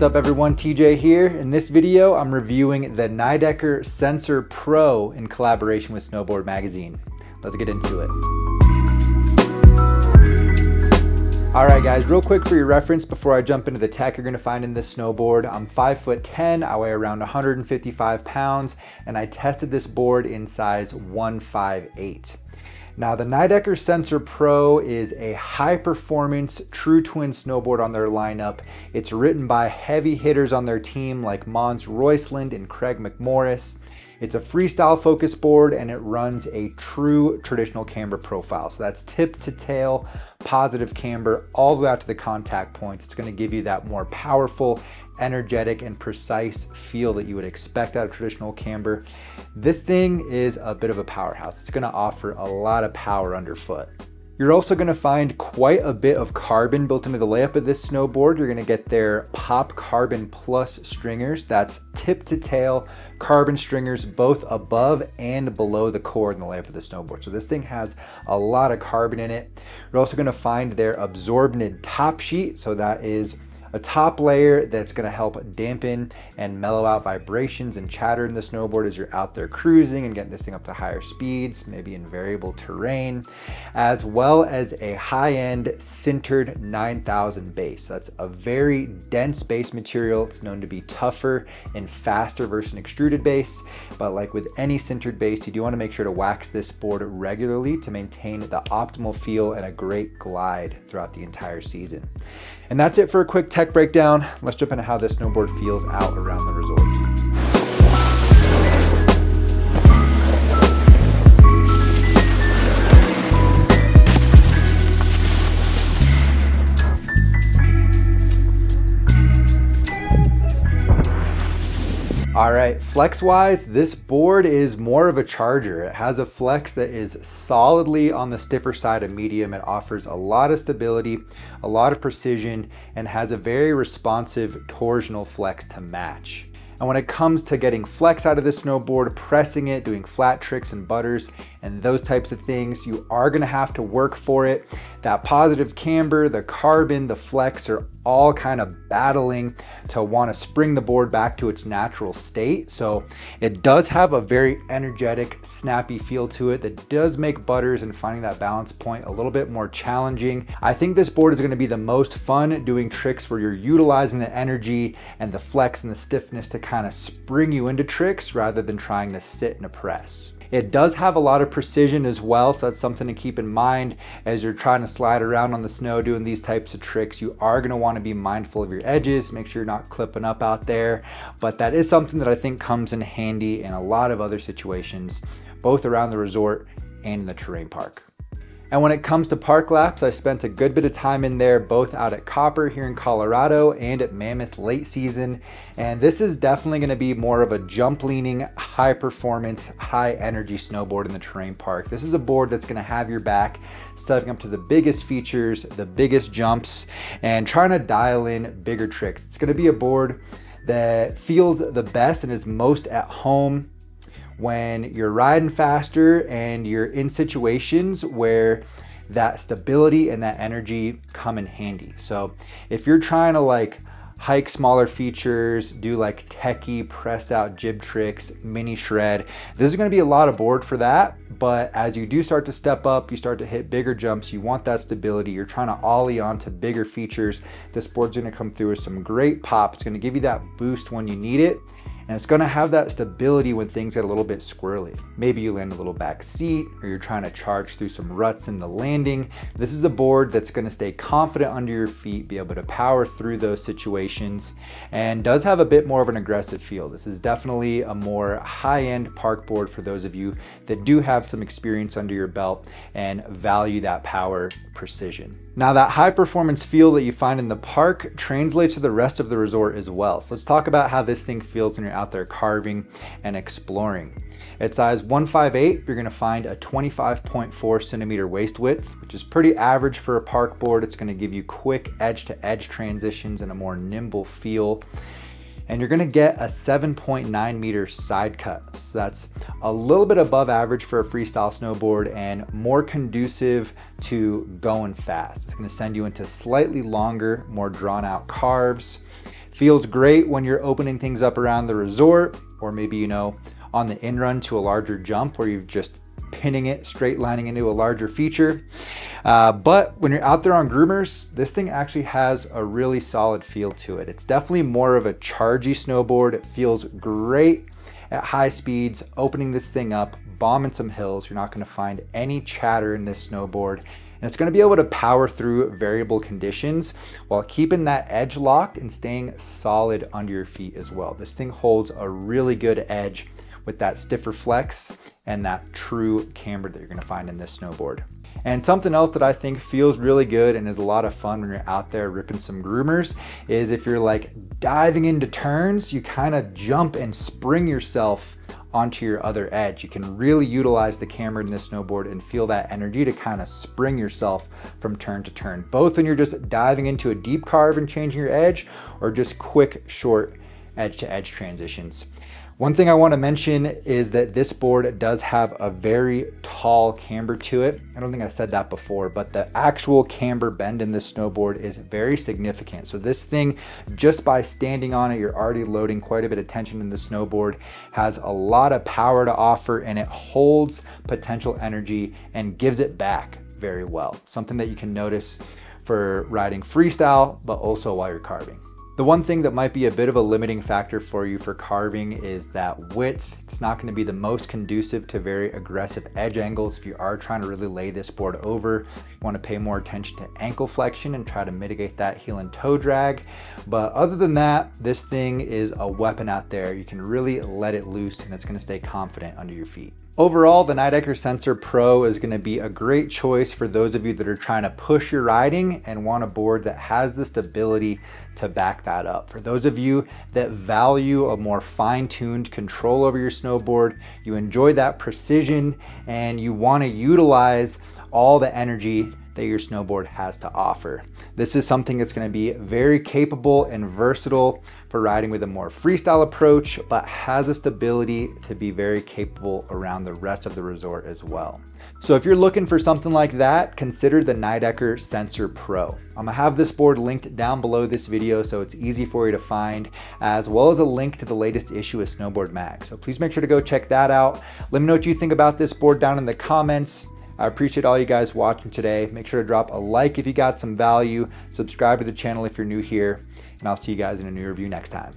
What's up everyone, TJ here. In this video, I'm reviewing the Nidecker Sensor Pro in collaboration with Snowboard Magazine. Let's get into it. All right guys, real quick for your reference before I jump into the tech you're gonna find in this snowboard. I'm 5'10", I weigh around 155 pounds, and I tested this board in size 158. Now the Nidecker Sensor Pro is a high performance true twin snowboard on their lineup. It's written by heavy hitters on their team like Mons Roysland and Craig McMorris. It's a freestyle focus board and it runs a true traditional camber profile. So that's tip to tail, positive camber, all the way out to the contact points. It's gonna give you that more powerful, energetic, and precise feel that you would expect out of traditional camber. This thing is a bit of a powerhouse. It's gonna offer a lot of power underfoot. You're also gonna find quite a bit of carbon built into the layup of this snowboard. You're gonna get their Pop Carbon Plus stringers. That's tip to tail carbon stringers, both above and below the core in the layup of the snowboard. So this thing has a lot of carbon in it. You're also gonna find their Absorbnid top sheet. So that is a top layer that's gonna help dampen and mellow out vibrations and chatter in the snowboard as you're out there cruising and getting this thing up to higher speeds, maybe in variable terrain, as well as a high-end sintered 9000 base. That's a very dense base material. It's known to be tougher and faster versus an extruded base, but like with any sintered base, you do wanna make sure to wax this board regularly to maintain the optimal feel and a great glide throughout the entire season. And that's it for a quick tech breakdown. Let's jump into how this snowboard feels out around the resort. All right, flex-wise, this board is more of a charger. It has a flex that is solidly on the stiffer side of medium. It offers a lot of stability, a lot of precision, and has a very responsive torsional flex to match. And when it comes to getting flex out of this snowboard, pressing it, doing flat tricks and butters, and those types of things, you are gonna have to work for it. That positive camber, the carbon, the flex are all kind of battling to want to spring the board back to its natural state. So it does have a very energetic, snappy feel to it that does make butters and finding that balance point a little bit more challenging. I think this board is going to be the most fun doing tricks where you're utilizing the energy and the flex and the stiffness to kind of spring you into tricks rather than trying to sit in a press. It does have a lot of precision as well, so that's something to keep in mind as you're trying to slide around on the snow doing these types of tricks. You are gonna wanna be mindful of your edges, make sure you're not clipping up out there, but that is something that I think comes in handy in a lot of other situations, both around the resort and in the terrain park. And when it comes to park laps, I spent a good bit of time in there, both out at Copper here in Colorado and at Mammoth late season. And this is definitely gonna be more of a jump leaning, high performance, high energy snowboard in the terrain park. This is a board that's gonna have your back stepping up to the biggest features, the biggest jumps, and trying to dial in bigger tricks. It's gonna be a board that feels the best and is most at home when you're riding faster and you're in situations where that stability and that energy come in handy. So if you're trying to like hike smaller features, do like techie pressed out jib tricks, mini shred, this is gonna be a lot of board for that. But as you do start to step up, you start to hit bigger jumps, you want that stability, you're trying to ollie onto bigger features, this board's gonna come through with some great pop. It's gonna give you that boost when you need it. And it's gonna have that stability when things get a little bit squirrely. Maybe you land a little back seat or you're trying to charge through some ruts in the landing. This is a board that's gonna stay confident under your feet, be able to power through those situations, and does have a bit more of an aggressive feel. This is definitely a more high-end park board for those of you that do have some experience under your belt and value that power precision. Now that high performance feel that you find in the park translates to the rest of the resort as well. So let's talk about how this thing feels when you're out there carving and exploring. At size 158, you're gonna find a 25.4 centimeter waist width, which is pretty average for a park board. It's gonna give you quick edge to edge transitions and a more nimble feel. And you're gonna get a 7.9 meter side cut. So that's a little bit above average for a freestyle snowboard and more conducive to going fast. It's gonna send you into slightly longer, more drawn out carves. Feels great when you're opening things up around the resort, or maybe, you know, on the in-run to a larger jump where you're just pinning it, straight lining into a larger feature. But when you're out there on groomers, this thing actually has a really solid feel to it. It's definitely more of a chargy snowboard. It feels great at high speeds. Opening this thing up, bombing some hills, you're not going to find any chatter in this snowboard. And it's going to be able to power through variable conditions while keeping that edge locked and staying solid under your feet as well. This thing holds a really good edge with that stiffer flex and that true camber that you're going to find in this snowboard. And something else that I think feels really good and is a lot of fun when you're out there ripping some groomers is if you're like diving into turns, you kind of jump and spring yourself onto your other edge. You can really utilize the camber in this snowboard and feel that energy to kind of spring yourself from turn to turn, both when you're just diving into a deep carve and changing your edge, or just quick, short edge to edge transitions. One thing I want to mention is that this board does have a very tall camber to it. I don't think I said that before, but the actual camber bend in this snowboard is very significant. So this thing, just by standing on it, you're already loading quite a bit of tension in the snowboard, has a lot of power to offer, and it holds potential energy and gives it back very well. Something that you can notice for riding freestyle, but also while you're carving. The one thing that might be a bit of a limiting factor for you for carving is that width. It's not going to be the most conducive to very aggressive edge angles. If you are trying to really lay this board over, you want to pay more attention to ankle flexion and try to mitigate that heel and toe drag. But other than that, this thing is a weapon out there. You can really let it loose and it's going to stay confident under your feet. Overall, the Nidecker Sensor Pro is going to be a great choice for those of you that are trying to push your riding and want a board that has the stability to back that up. For those of you that value a more fine-tuned control over your snowboard, you enjoy that precision, and you want to utilize all the energy that your snowboard has to offer. This is something that's going to be very capable and versatile for riding with a more freestyle approach, but has a stability to be very capable around the rest of the resort as well. So if you're looking for something like that, consider the Nidecker Sensor Pro. I'm gonna have this board linked down below this video so it's easy for you to find, as well as a link to the latest issue of Snowboard Mag. So please make sure to go check that out. Let me know what you think about this board down in the comments. I appreciate all you guys watching today. Make sure to drop a like if you got some value, subscribe to the channel if you're new here, and I'll see you guys in a new review next time.